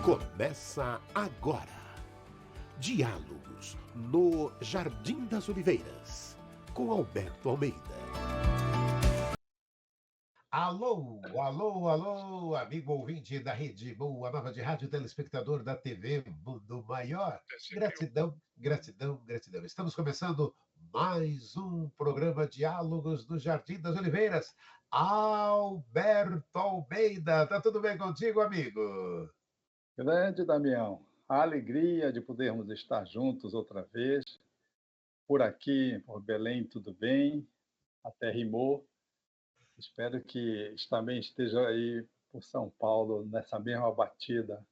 Começa agora. Diálogos no Jardim das Oliveiras, com Alberto Almeida. Alô, alô, alô, amigo ouvinte da Rede Boa Nova de Rádio, telespectador da TV Mundo Maior. Gratidão, gratidão, gratidão. Estamos começando mais um programa Diálogos do Jardim das Oliveiras. Alberto Almeida, tá tudo bem contigo, amigo? Grande Damião, a alegria de podermos estar juntos outra vez. Por aqui, por Belém, tudo bem, até rimou. Espero que também esteja aí por São Paulo, nessa mesma batida.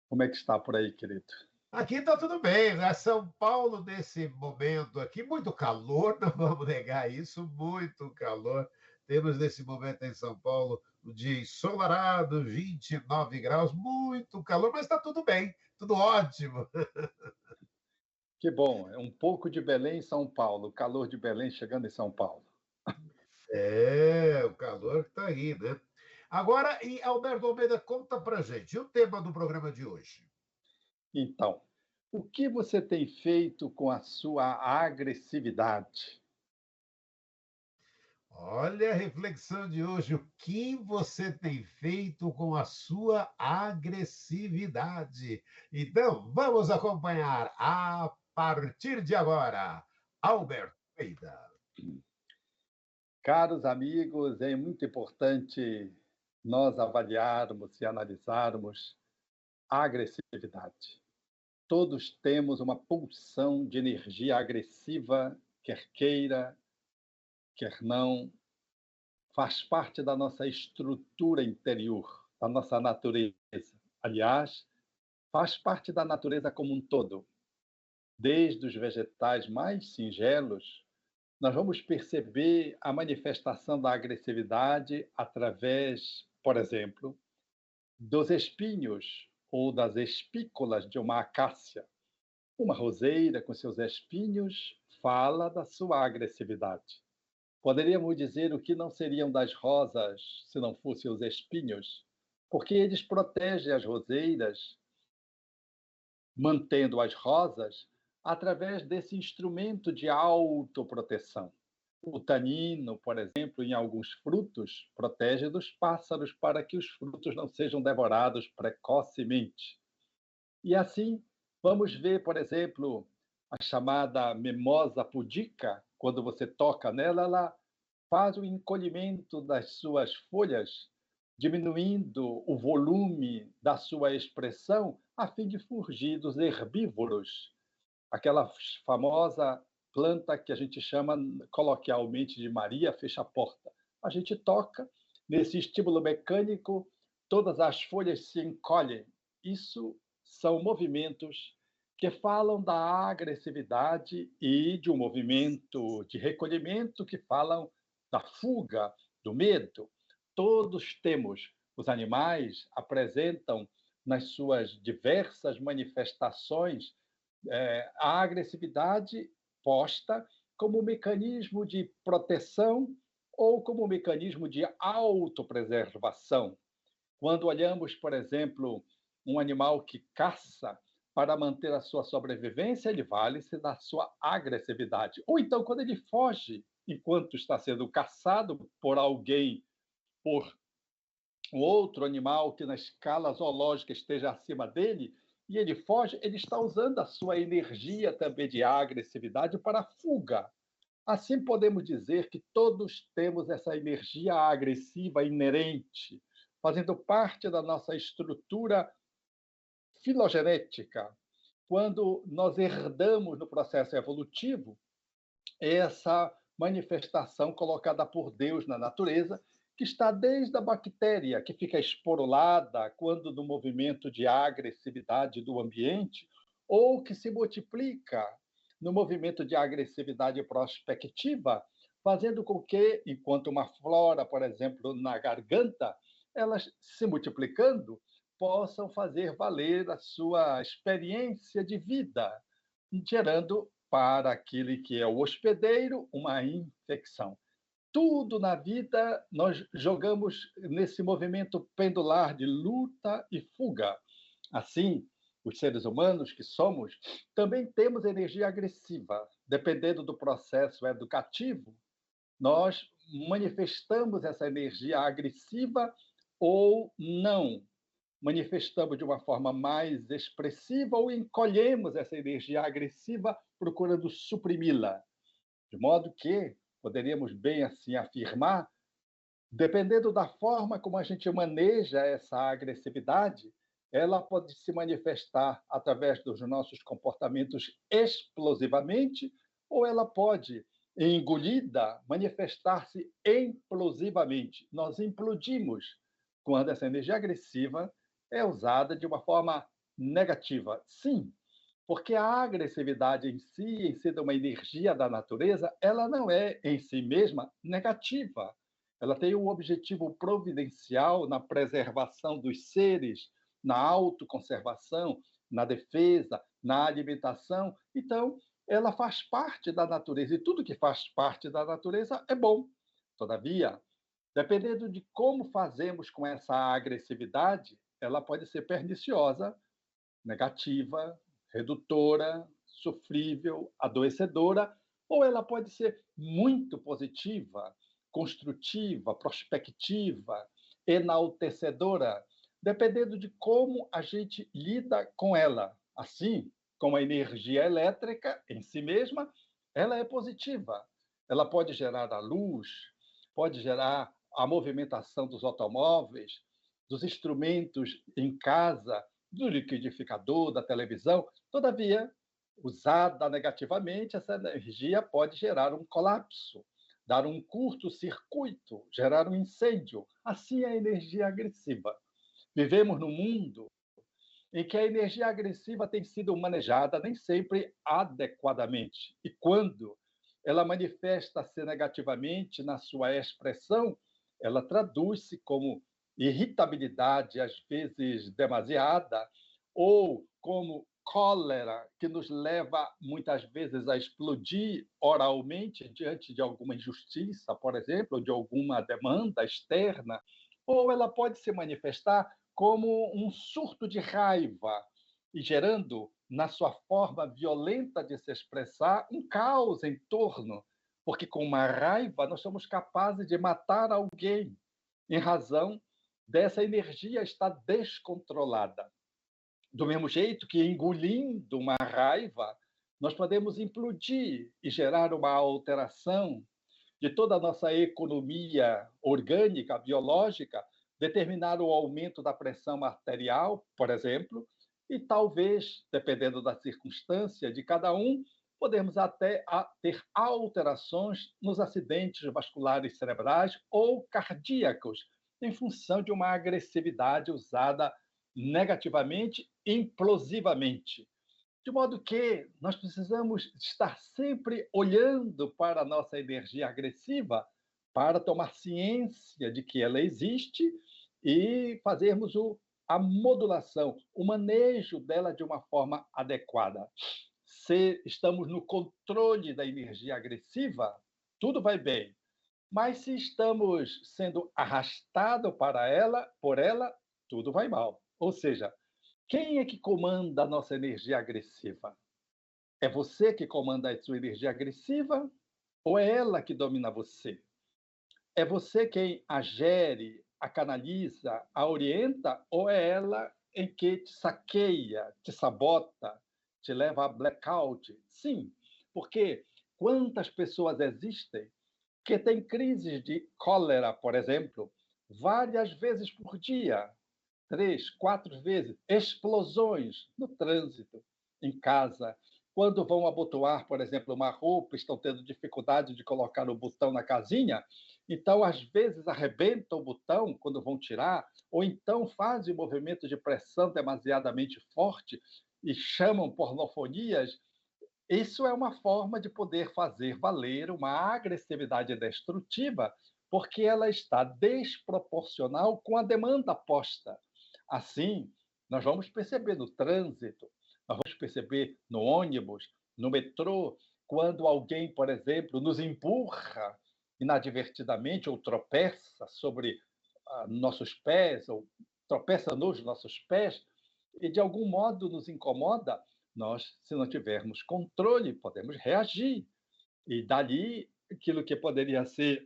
Como é que está por aí, querido? Aqui tá tudo bem, né? São Paulo, nesse momento aqui, muito calor, não vamos negar isso, muito calor. Temos nesse momento em São Paulo um dia ensolarado, 29 graus, muito calor, mas está tudo bem, tudo ótimo. Que bom, é um pouco de Belém em São Paulo, o calor de Belém chegando em São Paulo. É, o calor que está aí, né? Agora, e Alberto Almeida, conta pra gente, e o tema do programa de hoje? Então, o que você tem feito com a sua agressividade? Olha a reflexão de hoje. O que você tem feito com a sua agressividade? Então, vamos acompanhar a partir de agora, Alberto Almeida. Caros amigos, é muito importante nós avaliarmos e analisarmos a agressividade. Todos temos uma pulsão de energia agressiva, quer queira, quer não, faz parte da nossa estrutura interior, da nossa natureza. Aliás, faz parte da natureza como um todo. Desde os vegetais mais singelos, nós vamos perceber a manifestação da agressividade através, por exemplo, dos espinhos ou das espículas de uma acácia. Uma roseira com seus espinhos fala da sua agressividade. Poderíamos dizer o que não seriam das rosas se não fossem os espinhos, porque eles protegem as roseiras, mantendo as rosas através desse instrumento de autoproteção. O tanino, por exemplo, em alguns frutos, protege dos pássaros para que os frutos não sejam devorados precocemente. E assim, vamos ver, por exemplo, a chamada mimosa pudica, quando você toca nela, ela faz o encolhimento das suas folhas, diminuindo o volume da sua expressão, a fim de fugir dos herbívoros. Aquela famosa planta que a gente chama coloquialmente de Maria fecha-porta. A gente toca, nesse estímulo mecânico, todas as folhas se encolhem. Isso são movimentos que falam da agressividade e de um movimento de recolhimento que falam da fuga, do medo. Todos temos. Os animais apresentam nas suas diversas manifestações a agressividade posta como mecanismo de proteção ou como mecanismo de autopreservação. Quando olhamos, por exemplo, um animal que caça para manter a sua sobrevivência, ele vale-se da sua agressividade. Ou então, quando ele foge enquanto está sendo caçado por alguém, por um outro animal que na escala zoológica esteja acima dele, e ele foge, ele está usando a sua energia também de agressividade para a fuga. Assim podemos dizer que todos temos essa energia agressiva inerente, fazendo parte da nossa estrutura filogenética. Quando nós herdamos no processo evolutivo essa manifestação colocada por Deus na natureza, que está desde a bactéria, que fica esporulada quando no movimento de agressividade do ambiente, ou que se multiplica no movimento de agressividade prospectiva, fazendo com que, enquanto uma flora, por exemplo, na garganta, elas se multiplicando, possam fazer valer a sua experiência de vida, gerando para aquele que é o hospedeiro uma infecção. Tudo na vida nós jogamos nesse movimento pendular de luta e fuga. Assim, os seres humanos que somos, também temos energia agressiva. Dependendo do processo educativo, nós manifestamos essa energia agressiva ou não. Manifestamos de uma forma mais expressiva ou encolhemos essa energia agressiva procurando suprimi-la. De modo que poderíamos bem assim afirmar, dependendo da forma como a gente maneja essa agressividade, ela pode se manifestar através dos nossos comportamentos explosivamente, ou ela pode, engolida, manifestar-se implosivamente. Nós implodimos quando essa energia agressiva é usada de uma forma negativa. Sim, porque a agressividade em si de uma energia da natureza, ela não é em si mesma negativa. Ela tem um objetivo providencial na preservação dos seres, na autoconservação, na defesa, na alimentação. Então, ela faz parte da natureza e tudo que faz parte da natureza é bom. Todavia, dependendo de como fazemos com essa agressividade, ela pode ser perniciosa, negativa, redutora, sofrível, adoecedora, ou ela pode ser muito positiva, construtiva, prospectiva, enaltecedora, dependendo de como a gente lida com ela. Assim como a energia elétrica em si mesma, ela é positiva. Ela pode gerar a luz, pode gerar a movimentação dos automóveis, dos instrumentos em casa, do liquidificador, da televisão. Todavia, usada negativamente, essa energia pode gerar um colapso, dar um curto-circuito, gerar um incêndio. Assim é a energia agressiva. Vivemos num mundo em que a energia agressiva tem sido manejada nem sempre adequadamente. E quando ela manifesta-se negativamente na sua expressão, ela traduz-se como irritabilidade, às vezes demasiada, ou como cólera, que nos leva muitas vezes a explodir oralmente diante de alguma injustiça, por exemplo, ou de alguma demanda externa, ou ela pode se manifestar como um surto de raiva e gerando, na sua forma violenta de se expressar, um caos em torno, porque com uma raiva nós somos capazes de matar alguém em razão dessa energia estar descontrolada. Do mesmo jeito que engolindo uma raiva, nós podemos implodir e gerar uma alteração de toda a nossa economia orgânica, biológica, determinar o aumento da pressão arterial, por exemplo, e talvez, dependendo da circunstância de cada um, podemos até ter alterações nos acidentes vasculares cerebrais ou cardíacos, em função de uma agressividade usada negativamente, implosivamente. De modo que nós precisamos estar sempre olhando para a nossa energia agressiva para tomar ciência de que ela existe e fazermos a modulação, o manejo dela de uma forma adequada. Se estamos no controle da energia agressiva, tudo vai bem. Mas se estamos sendo arrastados por ela, tudo vai mal. Ou seja, quem é que comanda a nossa energia agressiva? É você que comanda a sua energia agressiva ou é ela que domina você? É você quem a gere, a canaliza, a orienta ou é ela em que te saqueia, te sabota, te leva a blackout? Sim, porque quantas pessoas existem que têm crises de cólera, por exemplo, várias vezes por dia, 3, 4 vezes, explosões no trânsito, em casa. Quando vão abotoar, por exemplo, uma roupa, estão tendo dificuldade de colocar o botão na casinha, então, às vezes, arrebentam o botão quando vão tirar, ou então fazem um movimento de pressão demasiadamente forte e chamam pornofonias. Isso é uma forma de poder fazer valer uma agressividade destrutiva, porque ela está desproporcional com a demanda posta. Assim, nós vamos perceber no trânsito, nós vamos perceber no ônibus, no metrô, quando alguém, por exemplo, nos empurra inadvertidamente ou tropeça sobre nossos pés, ou tropeça nos nossos pés, e de algum modo nos incomoda, nós, se não tivermos controle, podemos reagir. E dali, aquilo que poderia ser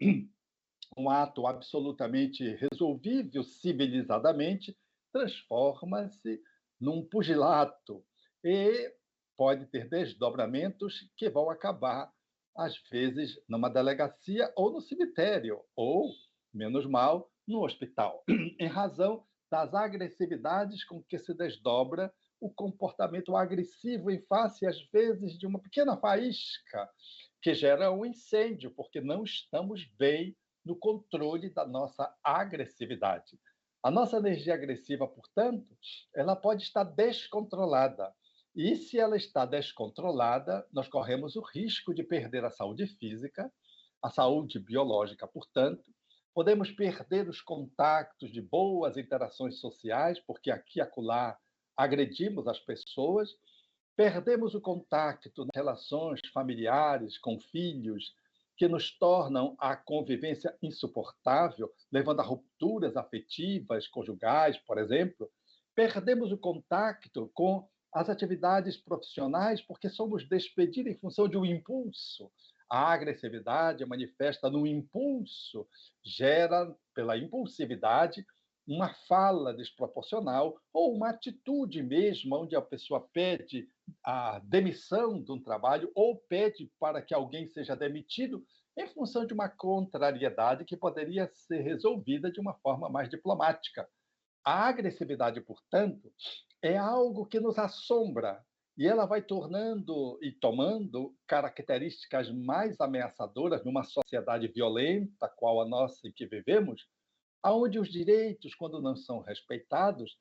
um ato absolutamente resolvível civilizadamente, transforma-se num pugilato e pode ter desdobramentos que vão acabar, às vezes, numa delegacia ou no cemitério, ou, menos mal, no hospital, em razão das agressividades com que se desdobra o comportamento agressivo em face, às vezes, de uma pequena faísca que gera um incêndio, porque não estamos bem no controle da nossa agressividade. A nossa energia agressiva, portanto, ela pode estar descontrolada. E se ela está descontrolada, nós corremos o risco de perder a saúde física, a saúde biológica, portanto, podemos perder os contactos de boas interações sociais, porque aqui e acolá agredimos as pessoas, perdemos o contato nas relações familiares, com filhos, que nos tornam a convivência insuportável, levando a rupturas afetivas, conjugais, por exemplo. Perdemos o contato com as atividades profissionais porque somos despedidos em função de um impulso. A agressividade manifesta no impulso, gera, pela impulsividade, uma fala desproporcional ou uma atitude mesmo, onde a pessoa pede a demissão de um trabalho ou pede para que alguém seja demitido em função de uma contrariedade que poderia ser resolvida de uma forma mais diplomática. A agressividade, portanto, é algo que nos assombra e ela vai tornando e tomando características mais ameaçadoras numa sociedade violenta, qual a nossa em que vivemos, aonde os direitos, quando não são respeitados,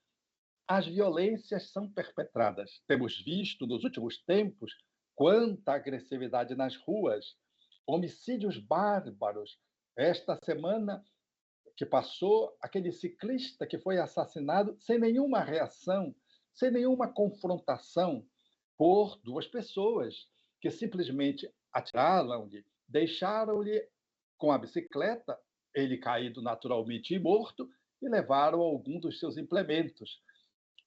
as violências são perpetradas. Temos visto nos últimos tempos quanta agressividade nas ruas, homicídios bárbaros. Esta semana que passou, aquele ciclista que foi assassinado sem nenhuma reação, sem nenhuma confrontação, por duas pessoas que simplesmente atiraram-lhe, deixaram-lhe com a bicicleta, ele caído naturalmente e morto, e levaram algum dos seus implementos,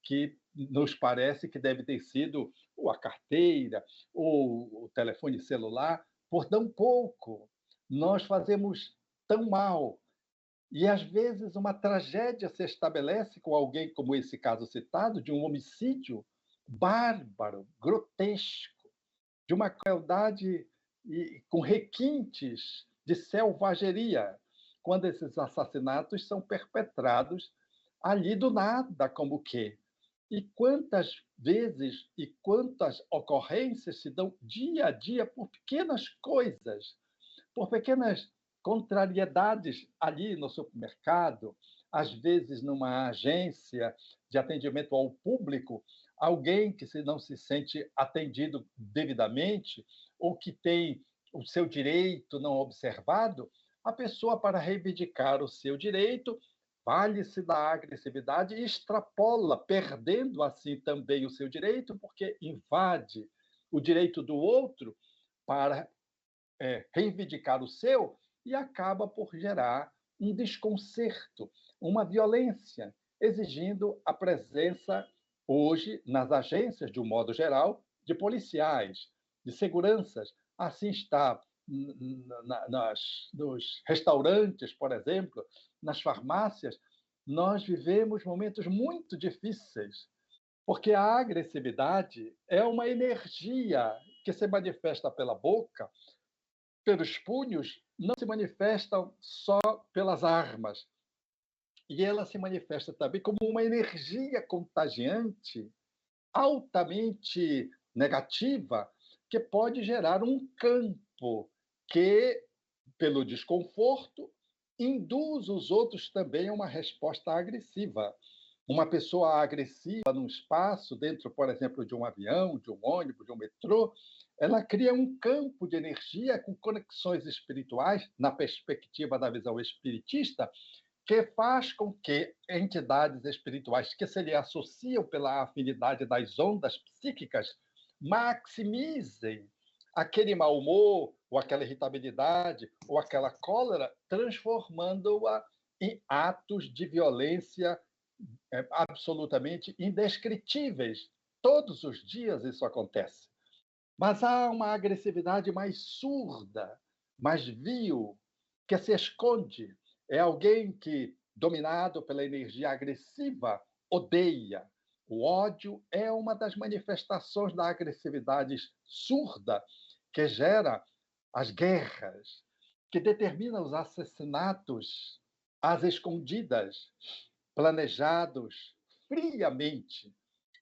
que nos parece que deve ter sido ou a carteira, ou o telefone celular, por tão pouco. Nós fazemos tão mal. E, às vezes, uma tragédia se estabelece com alguém, como esse caso citado, de um homicídio bárbaro, grotesco, de uma crueldade com requintes de selvageria, quando esses assassinatos são perpetrados ali do nada, como que. E quantas vezes e quantas ocorrências se dão dia a dia por pequenas coisas, por pequenas contrariedades ali no supermercado, às vezes numa agência de atendimento ao público, alguém que não se sente atendido devidamente ou que tem o seu direito não observado, a pessoa, para reivindicar o seu direito, vale-se da agressividade e extrapola, perdendo assim também o seu direito, porque invade o direito do outro para reivindicar o seu e acaba por gerar um desconcerto, uma violência, exigindo a presença, hoje, nas agências, de um modo geral, de policiais, de seguranças. Assim está nos restaurantes, por exemplo, nas farmácias. Nós vivemos momentos muito difíceis, porque a agressividade é uma energia que se manifesta pela boca, pelos punhos, não se manifestam só pelas armas. E ela se manifesta também como uma energia contagiante, altamente negativa, que pode gerar um campo que, pelo desconforto, induz os outros também a uma resposta agressiva. Uma pessoa agressiva num espaço, dentro, por exemplo, de um avião, de um ônibus, de um metrô, ela cria um campo de energia com conexões espirituais, na perspectiva da visão espiritista, que faz com que entidades espirituais que se lhe associam pela afinidade das ondas psíquicas maximizem aquele mau humor, ou aquela irritabilidade, ou aquela cólera, transformando-a em atos de violência absolutamente indescritíveis. Todos os dias isso acontece. Mas há uma agressividade mais surda, mais vil, que se esconde. É alguém que, dominado pela energia agressiva, odeia. O ódio é uma das manifestações da agressividade surda que gera as guerras, que determina os assassinatos às escondidas, planejados friamente.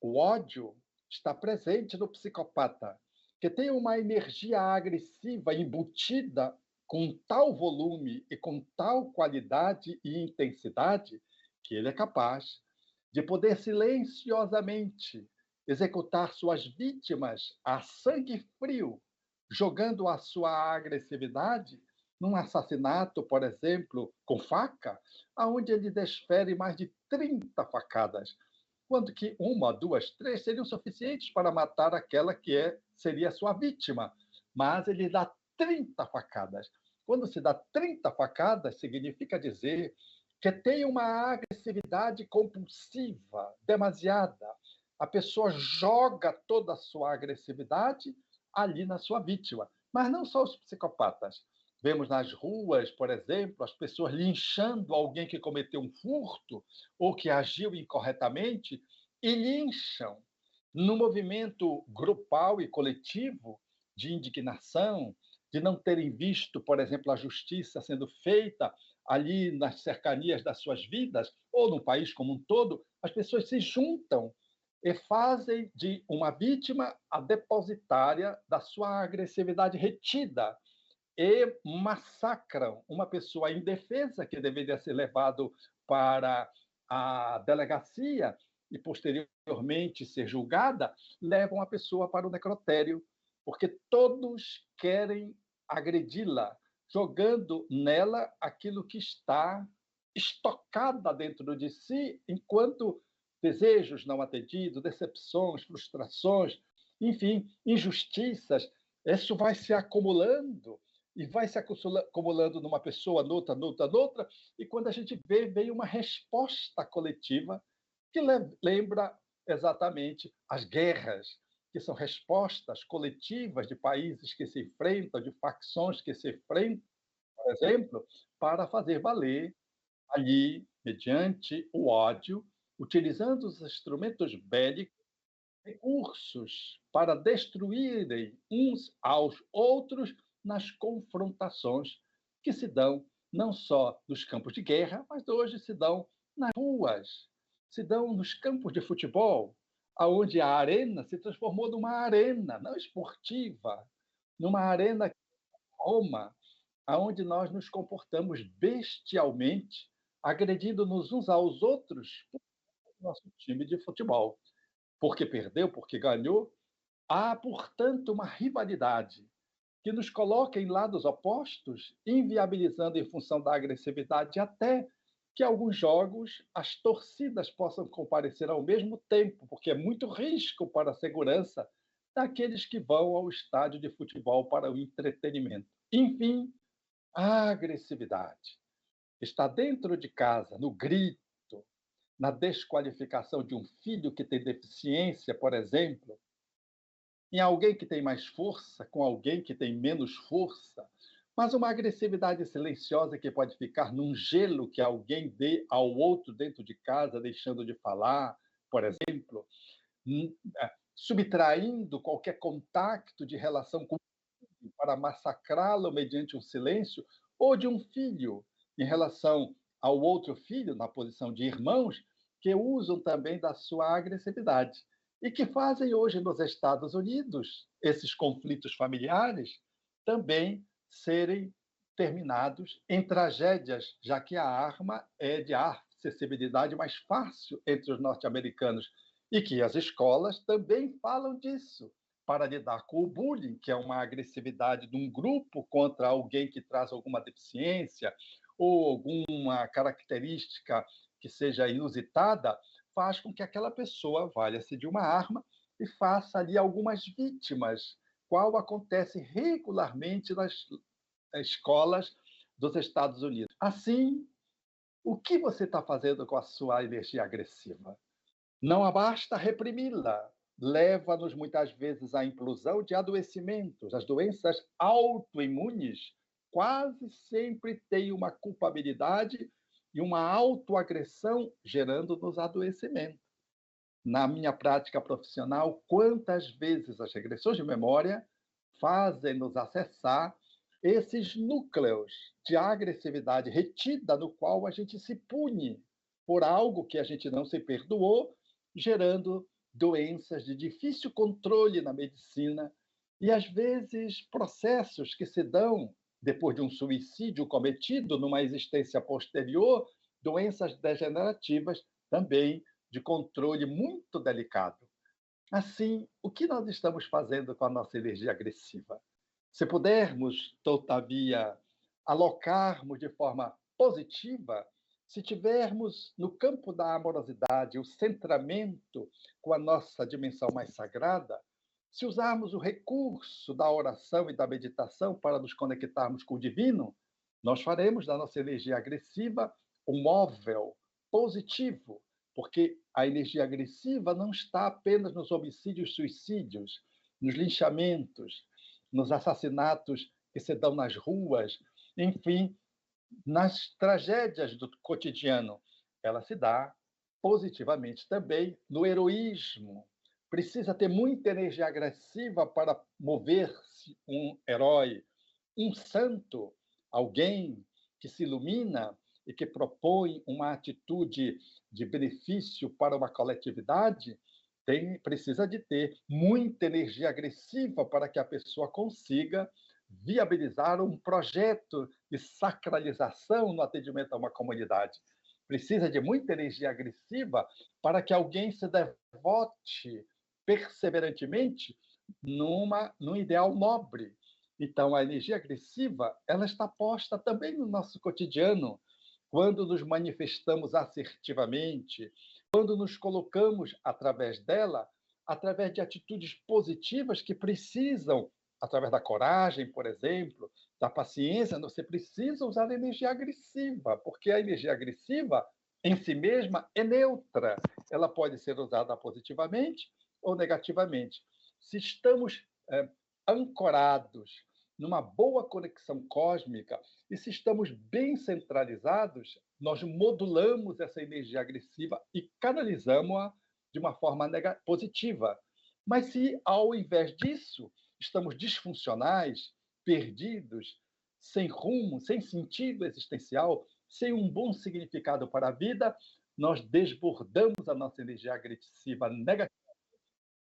O ódio está presente no psicopata, que tem uma energia agressiva embutida com tal volume e com tal qualidade e intensidade que ele é capaz de poder silenciosamente executar suas vítimas a sangue frio, jogando a sua agressividade num assassinato, por exemplo, com faca, aonde ele desfere mais de 30 facadas, quando que uma, duas, três seriam suficientes para matar aquela que seria a sua vítima. Mas ele dá 30 facadas. Quando se dá 30 facadas, significa dizer que tem uma agressividade compulsiva, demasiada. A pessoa joga toda a sua agressividade ali na sua vítima. Mas não só os psicopatas. Vemos nas ruas, por exemplo, as pessoas linchando alguém que cometeu um furto ou que agiu incorretamente e lincham no movimento grupal e coletivo de indignação, de não terem visto, por exemplo, a justiça sendo feita ali nas cercanias das suas vidas, ou no país como um todo, as pessoas se juntam e fazem de uma vítima a depositária da sua agressividade retida e massacram uma pessoa indefesa que deveria ser levado para a delegacia e posteriormente ser julgada, levam a pessoa para o necrotério, porque todos querem agredi-la, jogando nela aquilo que está estocada dentro de si, enquanto desejos não atendidos, decepções, frustrações, enfim, injustiças, isso vai se acumulando e vai se acumulando numa pessoa, noutra, e quando a gente vê, vem uma resposta coletiva que lembra exatamente as guerras, que são respostas coletivas de países que se enfrentam, de facções que se enfrentam, por exemplo, para fazer valer ali, mediante o ódio, utilizando os instrumentos bélicos, recursos para destruírem uns aos outros nas confrontações que se dão não só nos campos de guerra, mas hoje se dão nas ruas, se dão nos campos de futebol, aonde a arena se transformou numa arena não esportiva, numa arena Roma, aonde nós nos comportamos bestialmente, agredindo-nos uns aos outros por nosso time de futebol. Porque perdeu, porque ganhou, há, portanto, uma rivalidade que nos coloca em lados opostos, inviabilizando em função da agressividade até que alguns jogos as torcidas possam comparecer ao mesmo tempo, porque é muito risco para a segurança daqueles que vão ao estádio de futebol para o entretenimento. Enfim, a agressividade está dentro de casa, no grito, na desqualificação de um filho que tem deficiência, por exemplo, em alguém que tem mais força, com alguém que tem menos força, mas uma agressividade silenciosa que pode ficar num gelo que alguém dê ao outro dentro de casa, deixando de falar, por exemplo, subtraindo qualquer contato de relação com para massacrá-lo mediante um silêncio, ou de um filho em relação ao outro filho, na posição de irmãos, que usam também da sua agressividade e que fazem hoje nos Estados Unidos esses conflitos familiares também serem terminados em tragédias, já que a arma é de acessibilidade mais fácil entre os norte-americanos e que as escolas também falam disso para lidar com o bullying, que é uma agressividade de um grupo contra alguém que traz alguma deficiência ou alguma característica que seja inusitada, faz com que aquela pessoa valha-se de uma arma e faça ali algumas vítimas qual acontece regularmente nas escolas dos Estados Unidos. Assim, o que você está fazendo com a sua energia agressiva? Não basta reprimi-la, leva-nos muitas vezes à implosão de adoecimentos. As doenças autoimunes quase sempre têm uma culpabilidade e uma autoagressão gerando-nos adoecimento. Na minha prática profissional, quantas vezes as regressões de memória fazem-nos acessar esses núcleos de agressividade retida no qual a gente se pune por algo que a gente não se perdoou, gerando doenças de difícil controle na medicina e, às vezes, processos que se dão depois de um suicídio cometido numa existência posterior, doenças degenerativas também de controle muito delicado. Assim, o que nós estamos fazendo com a nossa energia agressiva? Se pudermos, todavia, alocarmos de forma positiva, se tivermos no campo da amorosidade o centramento com a nossa dimensão mais sagrada, se usarmos o recurso da oração e da meditação para nos conectarmos com o divino, nós faremos da nossa energia agressiva um móvel positivo, porque a energia agressiva não está apenas nos homicídios e suicídios, nos linchamentos, nos assassinatos que se dão nas ruas, enfim, nas tragédias do cotidiano. Ela se dá positivamente também no heroísmo. Precisa ter muita energia agressiva para mover-se um herói, um santo, alguém que se ilumina e que propõe uma atitude de benefício para uma coletividade, precisa de ter muita energia agressiva para que a pessoa consiga viabilizar um projeto de sacralização no atendimento a uma comunidade. Precisa de muita energia agressiva para que alguém se devote perseverantemente num ideal nobre. Então, a energia agressiva ela está posta também no nosso cotidiano, quando nos manifestamos assertivamente, quando nos colocamos através dela, através de atitudes positivas que precisam, através da coragem, por exemplo, da paciência, você precisa usar a energia agressiva, porque a energia agressiva, em si mesma, é neutra. Ela pode ser usada positivamente ou negativamente. Se estamos ancorados numa boa conexão cósmica, e se estamos bem centralizados, nós modulamos essa energia agressiva e canalizamos-a de uma forma positiva. Mas se, ao invés disso, estamos disfuncionais, perdidos, sem rumo, sem sentido existencial, sem um bom significado para a vida, nós desbordamos a nossa energia agressiva negativa,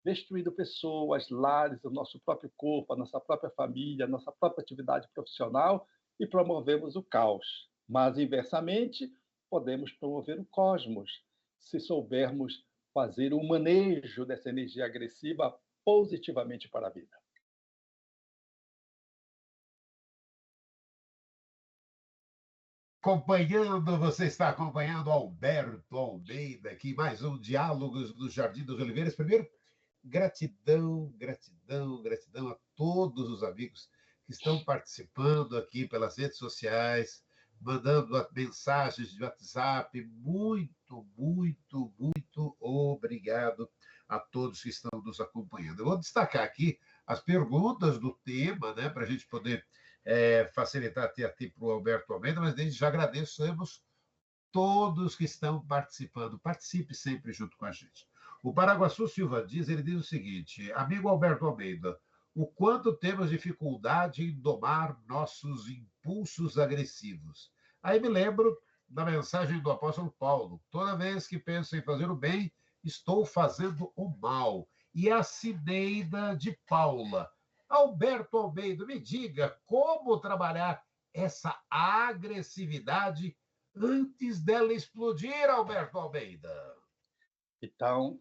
destruindo pessoas, lares, o nosso próprio corpo, a nossa própria família, a nossa própria atividade profissional e promovemos o caos. Mas, inversamente, podemos promover o cosmos, se soubermos fazer o manejo dessa energia agressiva positivamente para a vida. Você está acompanhando Alberto Almeida aqui, mais um Diálogos do Jardim dos Oliveiras. Primeiro, gratidão, gratidão, gratidão a todos os amigos que estão participando aqui pelas redes sociais, mandando mensagens de WhatsApp. Muito, muito, muito obrigado a todos que estão nos acompanhando. Eu vou destacar aqui as perguntas do tema, né, para a gente poder facilitar até para o Alberto Almeida, mas desde já agradecemos todos que estão participando. Participe sempre junto com a gente. O Paraguaçu Silva ele diz o seguinte: amigo Alberto Almeida, o quanto temos dificuldade em domar nossos impulsos agressivos. Aí me lembro da mensagem do apóstolo Paulo: toda vez que penso em fazer o bem, estou fazendo o mal. E a Cineida de Paula: Alberto Almeida, me diga como trabalhar essa agressividade antes dela explodir, Alberto Almeida. Então,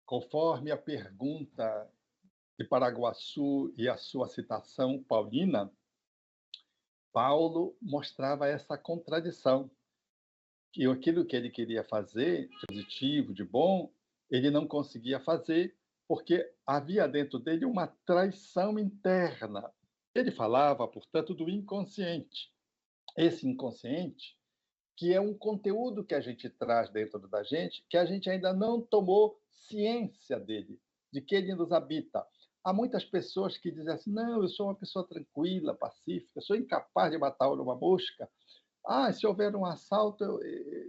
conforme a pergunta de Paraguaçu e a sua citação paulina, Paulo mostrava essa contradição, que aquilo que ele queria fazer, de positivo, de bom, ele não conseguia fazer porque havia dentro dele uma traição interna. Ele falava, portanto, do inconsciente. Esse inconsciente, que é um conteúdo que a gente traz dentro da gente, que a gente ainda não tomou ciência dele, de que ele nos habita. Há muitas pessoas que dizem assim: não, eu sou uma pessoa tranquila, pacífica, sou incapaz de matar uma mosca. Ah, se houver um assalto,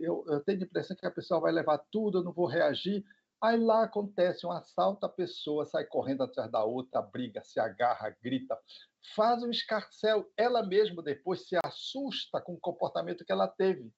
eu tenho a impressão que a pessoa vai levar tudo, eu não vou reagir. Aí lá acontece um assalto, a pessoa sai correndo atrás da outra, briga, se agarra, grita, faz um escarcéu. Ela mesma depois se assusta com o comportamento que ela teve.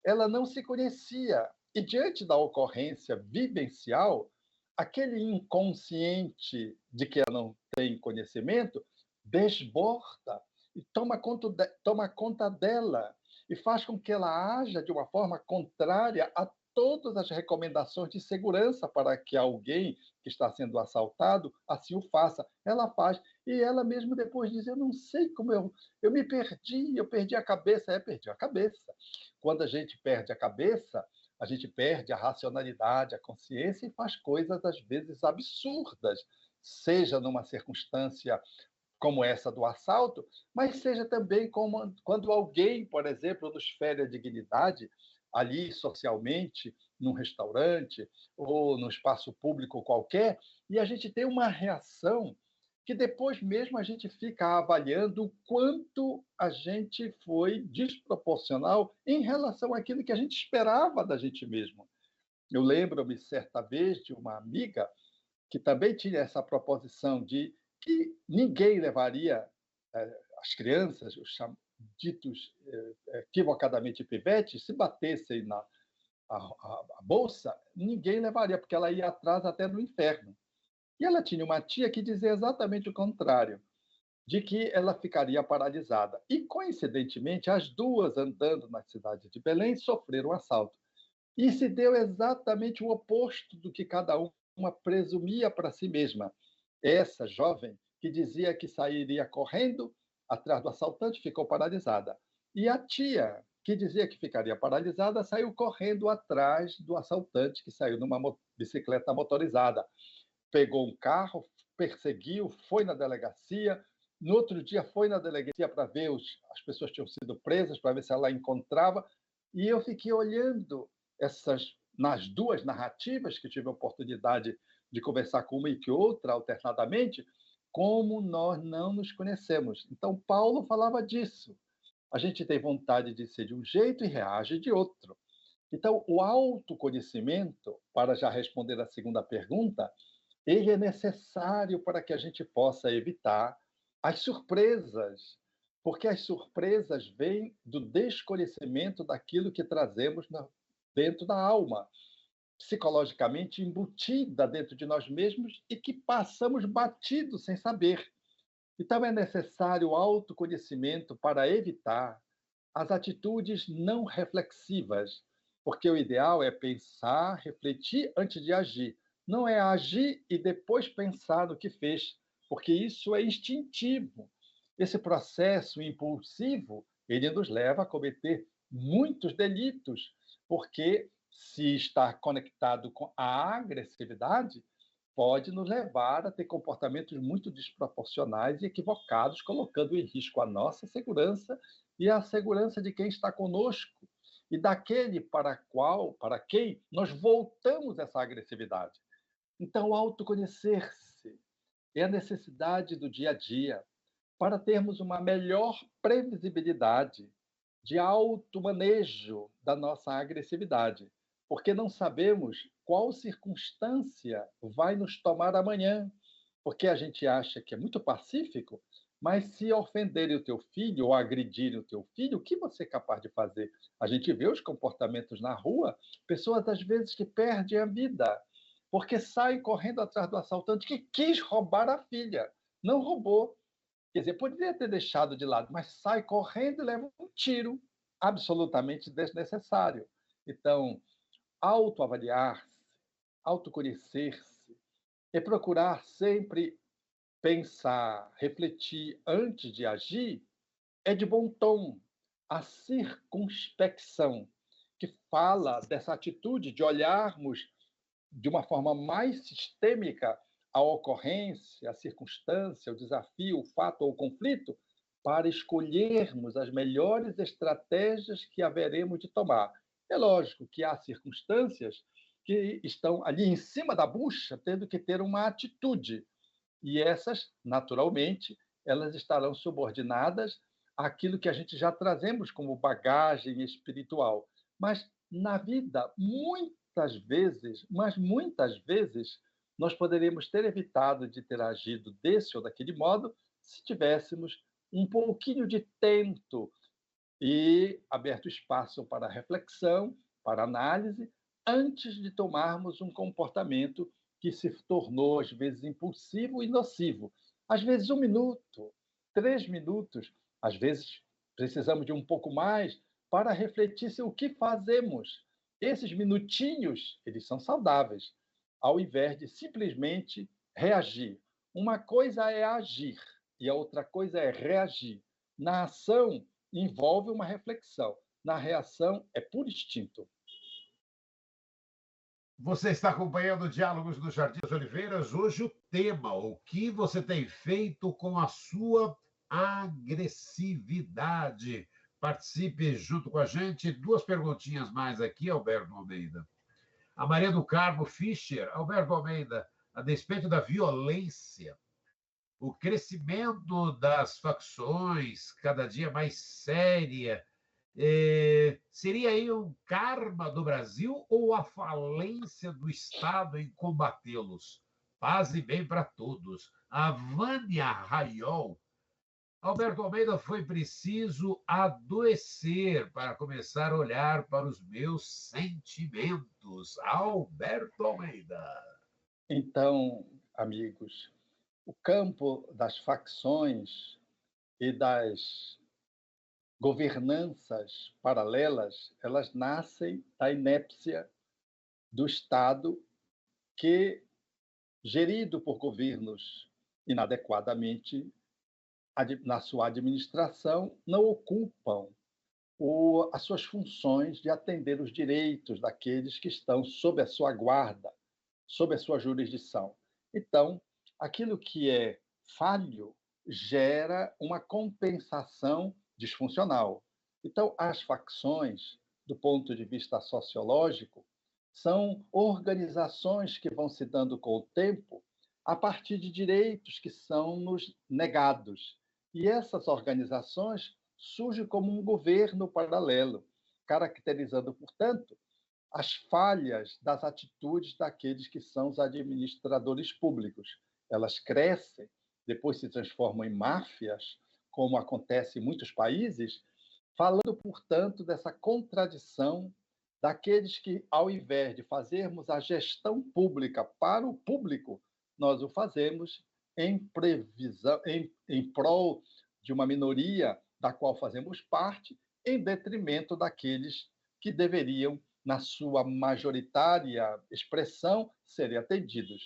Ela não se conhecia. E diante da ocorrência vivencial, aquele inconsciente de que ela não tem conhecimento desborda e toma conta dela e faz com que ela haja de uma forma contrária a todas as recomendações de segurança para que alguém que está sendo assaltado assim o faça. Ela faz. E ela mesma depois diz: eu não sei como eu me perdi, eu perdi a cabeça. Perdi a cabeça. Quando a gente perde a cabeça, a gente perde a racionalidade, a consciência e faz coisas, às vezes, absurdas, seja numa circunstância como essa do assalto, mas seja também como quando alguém, por exemplo, nos fere a dignidade, ali socialmente, num restaurante ou no espaço público qualquer, e a gente tem uma reação que depois mesmo a gente fica avaliando o quanto a gente foi desproporcional em relação àquilo que a gente esperava da gente mesmo. Eu lembro-me certa vez de uma amiga que também tinha essa proposição de que ninguém levaria as crianças, os ditos equivocadamente pivetes, se batessem na a bolsa, ninguém levaria, porque ela ia atrás até no inferno. E ela tinha uma tia que dizia exatamente o contrário, de que ela ficaria paralisada. E, coincidentemente, as duas andando na cidade de Belém sofreram um assalto. E se deu exatamente o oposto do que cada uma presumia para si mesma. Essa jovem, que dizia que sairia correndo atrás do assaltante, ficou paralisada. E a tia, que dizia que ficaria paralisada, saiu correndo atrás do assaltante, que saiu numa bicicleta motorizada. Pegou um carro, perseguiu, foi na delegacia. No outro dia, foi na delegacia para ver as pessoas que tinham sido presas, para ver se ela encontrava. E eu fiquei olhando nas duas narrativas que tive a oportunidade de conversar com uma e que outra alternadamente, como nós não nos conhecemos. Então, Paulo falava disso. A gente tem vontade de ser de um jeito e reage de outro. Então, o autoconhecimento, para já responder a segunda pergunta, ele é necessário para que a gente possa evitar as surpresas, porque as surpresas vêm do desconhecimento daquilo que trazemos dentro da alma, psicologicamente embutida dentro de nós mesmos e que passamos batidos sem saber. Então, é necessário autoconhecimento para evitar as atitudes não reflexivas, porque o ideal é pensar, refletir antes de agir. Não é agir e depois pensar no que fez, porque isso é instintivo. Esse processo impulsivo, ele nos leva a cometer muitos delitos, porque se está conectado com a agressividade, pode nos levar a ter comportamentos muito desproporcionais e equivocados, colocando em risco a nossa segurança e a segurança de quem está conosco e daquele para quem nós voltamos essa agressividade. Então, autoconhecer-se é a necessidade do dia a dia para termos uma melhor previsibilidade de automanejo da nossa agressividade, porque não sabemos qual circunstância vai nos tomar amanhã, porque a gente acha que é muito pacífico, mas se ofenderem o teu filho ou agredirem o teu filho, o que você é capaz de fazer? A gente vê os comportamentos na rua, pessoas às vezes que perdem a vida, porque saem correndo atrás do assaltante que quis roubar a filha, não roubou. Quer dizer, poderia ter deixado de lado, mas sai correndo e leva um tiro absolutamente desnecessário. Então, autoavaliar-se, autoconhecer-se, é procurar sempre pensar, refletir antes de agir, é de bom tom. A circunspecção, que fala dessa atitude de olharmos de uma forma mais sistêmica a ocorrência, a circunstância, o desafio, o fato ou o conflito, para escolhermos as melhores estratégias que haveremos de tomar. É lógico que há circunstâncias que estão ali em cima da bucha, tendo que ter uma atitude, e essas, naturalmente, elas estarão subordinadas àquilo que a gente já trazemos como bagagem espiritual. Mas na vida, muitas vezes, mas muitas vezes, nós poderíamos ter evitado de ter agido desse ou daquele modo se tivéssemos um pouquinho de tento e aberto espaço para reflexão, para análise, antes de tomarmos um comportamento que se tornou, às vezes, impulsivo e nocivo. Às vezes, 1 minuto, 3 minutos, às vezes, precisamos de um pouco mais para refletir se o que fazemos. Esses minutinhos, eles são saudáveis, ao invés de simplesmente reagir. Uma coisa é agir e a outra coisa é reagir. Na ação, envolve uma reflexão. Na reação, é puro instinto. Você está acompanhando o Diálogos do Jardim das Oliveiras. Hoje o tema, o que você tem feito com a sua agressividade? Participe junto com a gente. 2 perguntinhas mais aqui, Alberto Almeida. A Maria do Carmo Fischer, Alberto Almeida, a despeito da violência, o crescimento das facções, cada dia mais séria, seria aí um karma do Brasil ou a falência do Estado em combatê-los? Paz e bem para todos. A Vânia Raiol. Alberto Almeida, foi preciso adoecer para começar a olhar para os meus sentimentos. Alberto Almeida. Então, amigos, o campo das facções e das governanças paralelas, elas nascem da inépcia do Estado que, gerido por governos inadequadamente na sua administração, não ocupam as suas funções de atender os direitos daqueles que estão sob a sua guarda, sob a sua jurisdição. Então, aquilo que é falho gera uma compensação disfuncional. Então, as facções, do ponto de vista sociológico, são organizações que vão se dando com o tempo a partir de direitos que são nos negados. E essas organizações surgem como um governo paralelo, caracterizando, portanto, as falhas das atitudes daqueles que são os administradores públicos. Elas crescem, depois se transformam em máfias, como acontece em muitos países, falando, portanto, dessa contradição daqueles que, ao invés de fazermos a gestão pública para o público, nós o fazemos em prol de uma minoria da qual fazemos parte, em detrimento daqueles que deveriam, na sua majoritária expressão, serem atendidos.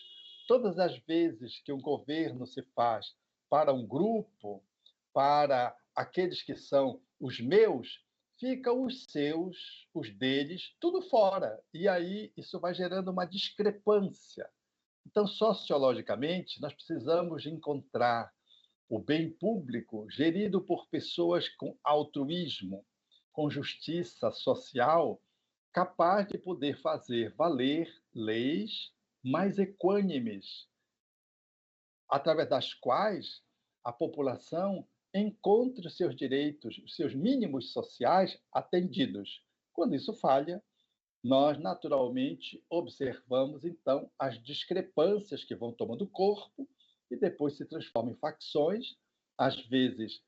Todas as vezes que um governo se faz para um grupo, para aqueles que são os meus, ficam os seus, os deles, tudo fora. E aí isso vai gerando uma discrepância. Então, sociologicamente, nós precisamos encontrar o bem público gerido por pessoas com altruísmo, com justiça social, capaz de poder fazer valer leis mais equânimes, através das quais a população encontre os seus direitos, os seus mínimos sociais atendidos. Quando isso falha, nós naturalmente observamos, então, as discrepâncias que vão tomando corpo e depois se transformam em facções, às vezes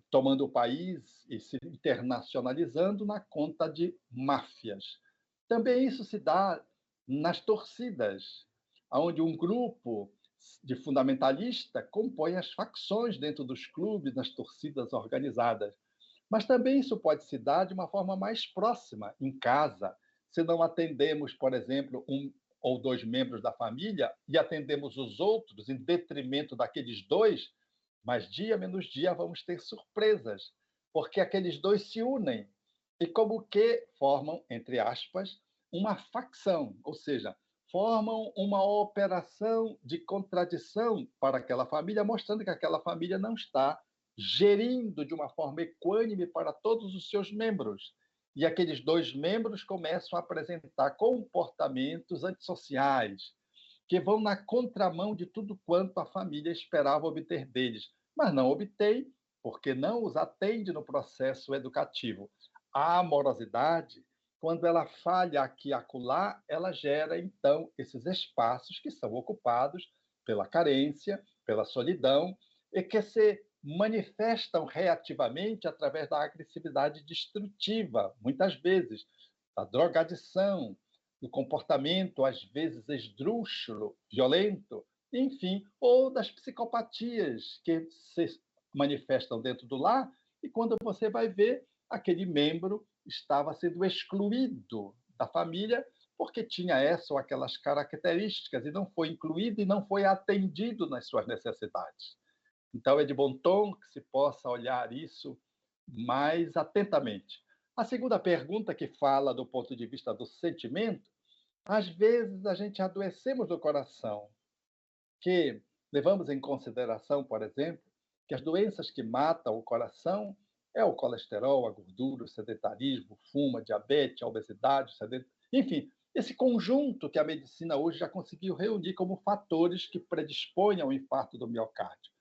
tomando o país e se internacionalizando na conta de máfias. Também isso se dá nas torcidas, onde um grupo de fundamentalista compõe as facções dentro dos clubes, nas torcidas organizadas. Mas também isso pode se dar de uma forma mais próxima, em casa. Se não atendemos, por exemplo, 1 ou 2 membros da família e atendemos os outros em detrimento daqueles 2, mas dia menos dia vamos ter surpresas, porque aqueles 2 se unem e como que formam, entre aspas, uma facção, ou seja, formam uma operação de contradição para aquela família, mostrando que aquela família não está gerindo de uma forma equânime para todos os seus membros. E aqueles dois membros começam a apresentar comportamentos antissociais, que vão na contramão de tudo quanto a família esperava obter deles, mas não obtém, porque não os atende no processo educativo. A amorosidade, quando ela falha aqui e acolá, ela gera, então, esses espaços que são ocupados pela carência, pela solidão, e que se manifestam reativamente através da agressividade destrutiva, muitas vezes, da drogadição, do comportamento, às vezes, esdrúxulo, violento, enfim, ou das psicopatias que se manifestam dentro do lar, e quando você vai ver, aquele membro estava sendo excluído da família porque tinha essa ou aquelas características e não foi incluído e não foi atendido nas suas necessidades. Então, é de bom tom que se possa olhar isso mais atentamente. A segunda pergunta, que fala do ponto de vista do sentimento, às vezes a gente adoecemos do coração, que levamos em consideração, por exemplo, que as doenças que matam o coração é o colesterol, a gordura, o sedentarismo, o fumo, a diabetes, a obesidade, enfim, esse conjunto que a medicina hoje já conseguiu reunir como fatores que predispõem ao infarto do miocárdio.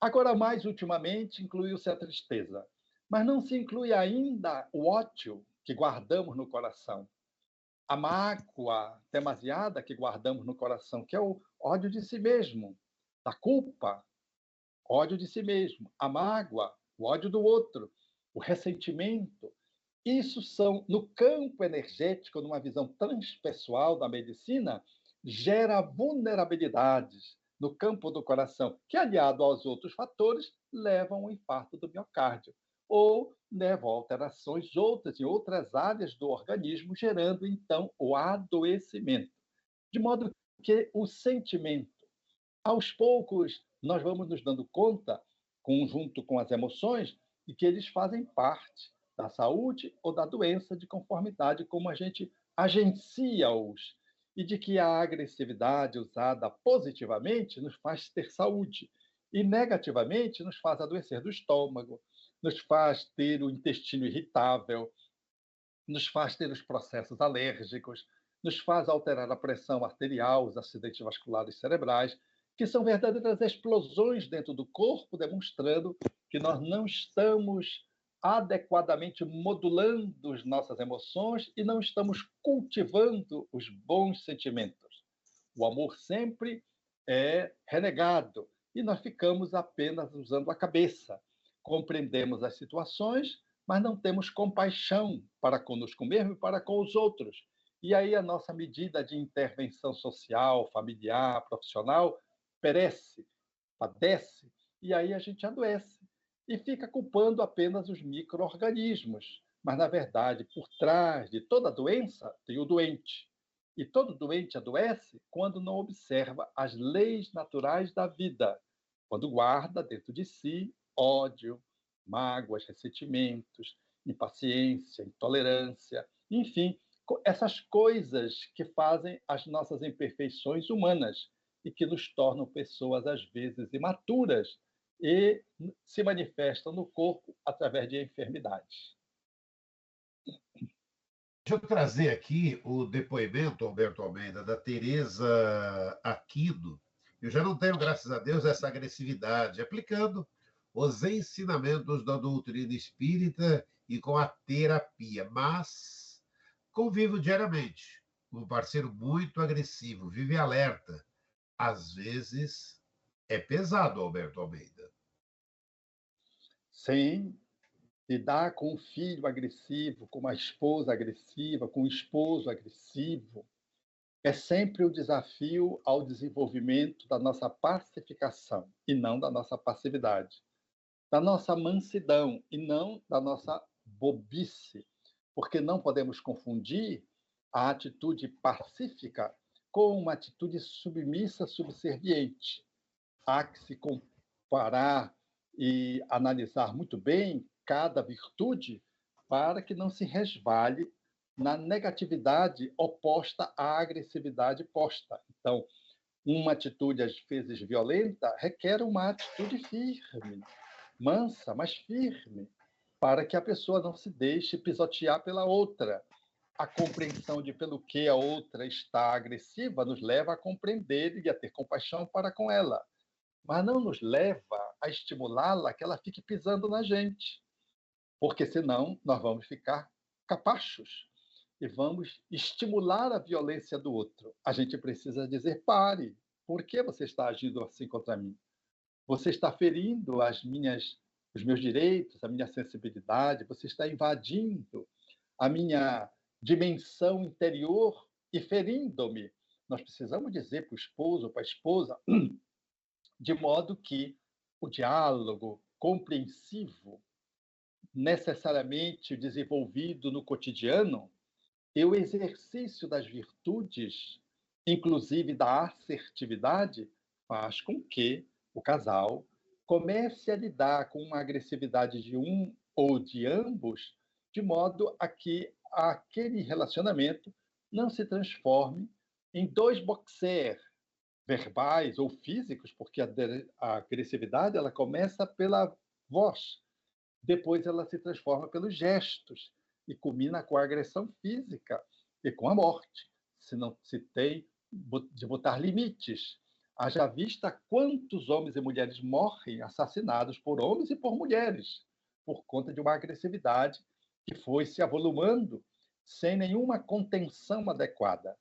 Agora, mais ultimamente, incluiu-se a tristeza, mas não se inclui ainda o ódio que guardamos no coração, a mágoa demasiada que guardamos no coração, que é o ódio de si mesmo, da culpa, ódio de si mesmo, a mágoa, o ódio do outro, o ressentimento. Isso são, no campo energético, numa visão transpessoal da medicina, gera vulnerabilidades no campo do coração, que, aliado aos outros fatores, levam ao infarto do miocárdio, ou levam a alterações outras em outras áreas do organismo, gerando, então, o adoecimento. De modo que o sentimento, aos poucos, nós vamos nos dando conta, junto com as emoções, de que eles fazem parte da saúde ou da doença, de conformidade como a gente agencia-os, e de que a agressividade usada positivamente nos faz ter saúde, e negativamente nos faz adoecer do estômago, nos faz ter o intestino irritável, nos faz ter os processos alérgicos, nos faz alterar a pressão arterial, os acidentes vasculares cerebrais, que são verdadeiras explosões dentro do corpo, demonstrando que nós não estamos adequadamente modulando as nossas emoções e não estamos cultivando os bons sentimentos. O amor sempre é renegado e nós ficamos apenas usando a cabeça. Compreendemos as situações, mas não temos compaixão para conosco mesmo e para com os outros. E aí a nossa medida de intervenção social, familiar, profissional, perece, padece, e aí a gente adoece. E fica culpando apenas os micro-organismos. Mas, na verdade, por trás de toda doença tem o doente. E todo doente adoece quando não observa as leis naturais da vida, quando guarda dentro de si ódio, mágoas, ressentimentos, impaciência, intolerância, enfim, essas coisas que fazem as nossas imperfeições humanas e que nos tornam pessoas, às vezes, imaturas e se manifestam no corpo através de enfermidades. Deixa eu trazer aqui o depoimento, Alberto Almeida, da Tereza Aquino. Eu já não tenho, graças a Deus, essa agressividade, aplicando os ensinamentos da doutrina espírita e com a terapia, mas convivo diariamente com um parceiro muito agressivo, vive alerta. Às vezes é pesado, Alberto Almeida. Sim, lidar com um filho agressivo, com uma esposa agressiva, com um esposo agressivo, é sempre um desafio ao desenvolvimento da nossa pacificação e não da nossa passividade, da nossa mansidão e não da nossa bobice, porque não podemos confundir a atitude pacífica com uma atitude submissa, subserviente. Há que se comparar e analisar muito bem cada virtude para que não se resvale na negatividade oposta à agressividade posta. Então, uma atitude, às vezes, violenta, requer uma atitude firme, mansa, mas firme, para que a pessoa não se deixe pisotear pela outra. A compreensão de pelo que a outra está agressiva nos leva a compreender e a ter compaixão para com ela, mas não nos leva a estimulá-la que ela fique pisando na gente, porque senão nós vamos ficar capachos e vamos estimular a violência do outro. A gente precisa dizer: pare, por que você está agindo assim contra mim? Você está ferindo os meus direitos, a minha sensibilidade, você está invadindo a minha dimensão interior e ferindo-me. Nós precisamos dizer para o esposo ou para a esposa, de modo que o diálogo compreensivo, necessariamente desenvolvido no cotidiano, e o exercício das virtudes, inclusive da assertividade, faz com que o casal comece a lidar com uma agressividade de um ou de ambos, de modo a que aquele relacionamento não se transforme em dois boxers verbais ou físicos, porque a agressividade ela começa pela voz, depois ela se transforma pelos gestos e culmina com a agressão física e com a morte, se não se tem de botar limites. Haja vista quantos homens e mulheres morrem assassinados por homens e por mulheres, por conta de uma agressividade que foi se avolumando sem nenhuma contenção adequada.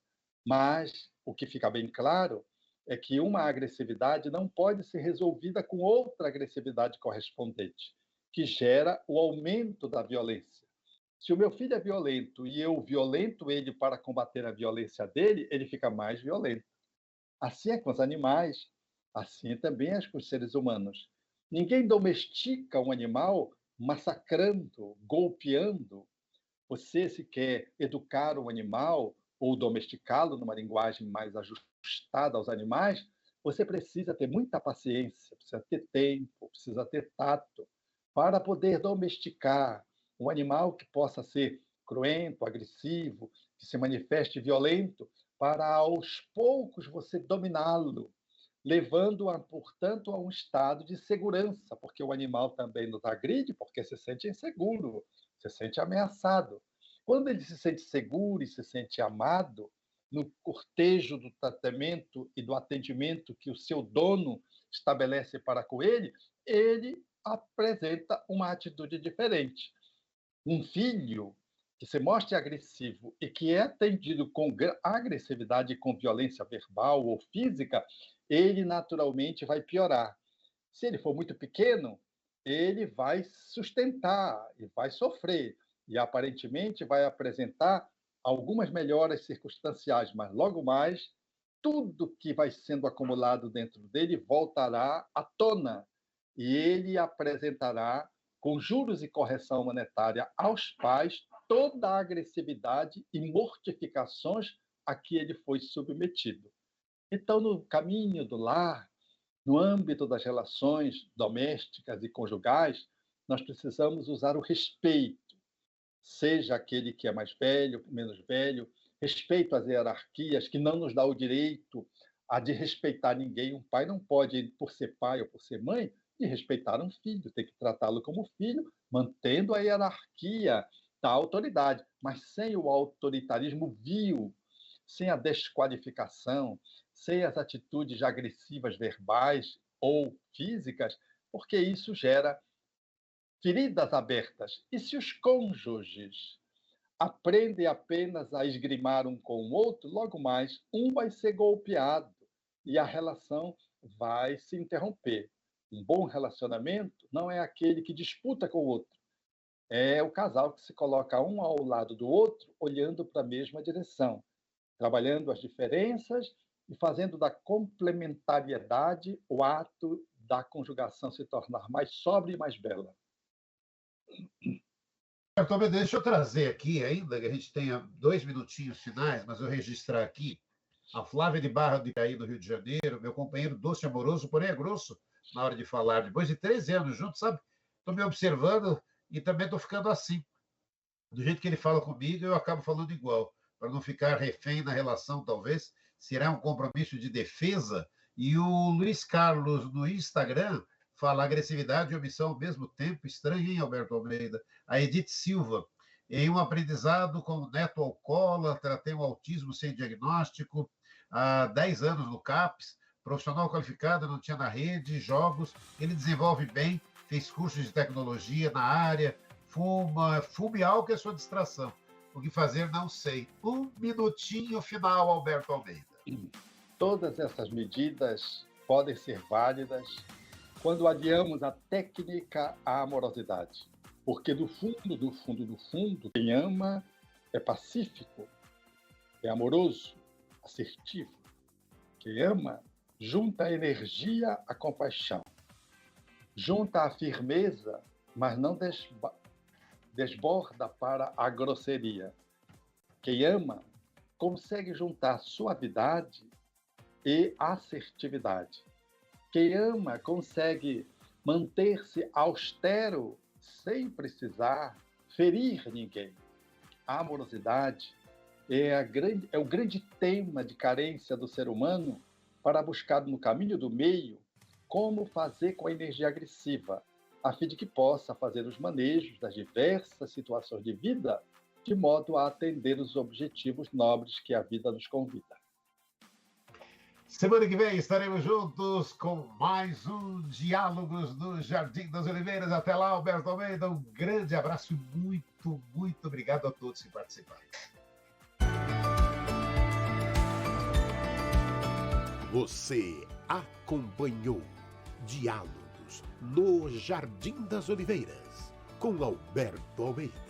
Mas o que fica bem claro é que uma agressividade não pode ser resolvida com outra agressividade correspondente, que gera o aumento da violência. Se o meu filho é violento e eu violento ele para combater a violência dele, ele fica mais violento. Assim é com os animais, assim também é com os seres humanos. Ninguém domestica um animal massacrando, golpeando. Você, se quer educar um animal ou domesticá-lo numa linguagem mais ajustada aos animais, você precisa ter muita paciência, precisa ter tempo, precisa ter tato para poder domesticar um animal que possa ser cruento, agressivo, que se manifeste violento, para aos poucos você dominá-lo, levando-a, portanto, a um estado de segurança, porque o animal também nos agride porque se sente inseguro, se sente ameaçado. Quando ele se sente seguro e se sente amado, no cortejo do tratamento e do atendimento que o seu dono estabelece para com ele, ele apresenta uma atitude diferente. Um filho que se mostre agressivo e que é atendido com agressividade e com violência verbal ou física, ele naturalmente vai piorar. Se ele for muito pequeno, ele vai sustentar e vai sofrer, e aparentemente vai apresentar algumas melhoras circunstanciais, mas logo mais, tudo que vai sendo acumulado dentro dele voltará à tona, e ele apresentará, com juros e correção monetária aos pais, toda a agressividade e mortificações a que ele foi submetido. Então, no caminho do lar, no âmbito das relações domésticas e conjugais, nós precisamos usar o respeito, seja aquele que é mais velho, menos velho, respeito às hierarquias, que não nos dá o direito a de respeitar ninguém. Um pai não pode, por ser pai ou por ser mãe, de respeitar um filho, tem que tratá-lo como filho, mantendo a hierarquia da autoridade, mas sem o autoritarismo vil, sem a desqualificação, sem as atitudes agressivas verbais ou físicas, porque isso gera feridas abertas. E se os cônjuges aprendem apenas a esgrimar um com o outro, logo mais um vai ser golpeado e a relação vai se interromper. Um bom relacionamento não é aquele que disputa com o outro, é o casal que se coloca um ao lado do outro, olhando para a mesma direção, trabalhando as diferenças e fazendo da complementariedade o ato da conjugação se tornar mais sóbria e mais bela. Tomé, deixa eu trazer aqui ainda, que a gente tenha 2 minutinhos finais, mas eu registrar aqui a Flávia de Barra de Iraí, do Rio de Janeiro, meu companheiro doce e amoroso, porém é grosso na hora de falar. Depois de 13 anos juntos, sabe? Estou me observando e também estou ficando assim. Do jeito que ele fala comigo, eu acabo falando igual, para não ficar refém na relação, talvez. Será um compromisso de defesa. E o Luiz Carlos, no Instagram, fala agressividade e omissão ao mesmo tempo. Estranho, hein, Alberto Almeida? A Edith Silva, em um aprendizado com o neto alcoólatra, tem um autismo sem diagnóstico, há 10 anos no CAPS, profissional qualificado, não tinha na rede, jogos, ele desenvolve bem, fez cursos de tecnologia na área, fuma e álcool é sua distração. O que fazer, não sei. Um minutinho final, Alberto Almeida. Todas essas medidas podem ser válidas quando aliamos a técnica à amorosidade. Porque do fundo, quem ama é pacífico, é amoroso, assertivo. Quem ama junta a energia à compaixão, junta a firmeza, mas não desborda para a grosseria. Quem ama consegue juntar suavidade e assertividade. Quem ama consegue manter-se austero sem precisar ferir ninguém. A amorosidade é o grande tema de carência do ser humano para buscar no caminho do meio como fazer com a energia agressiva, a fim de que possa fazer os manejos das diversas situações de vida de modo a atender os objetivos nobres que a vida nos convida. Semana que vem estaremos juntos com mais um Diálogos no Jardim das Oliveiras. Até lá, Alberto Almeida, um grande abraço e muito, muito obrigado a todos que participaram. Você acompanhou Diálogos no Jardim das Oliveiras com Alberto Almeida.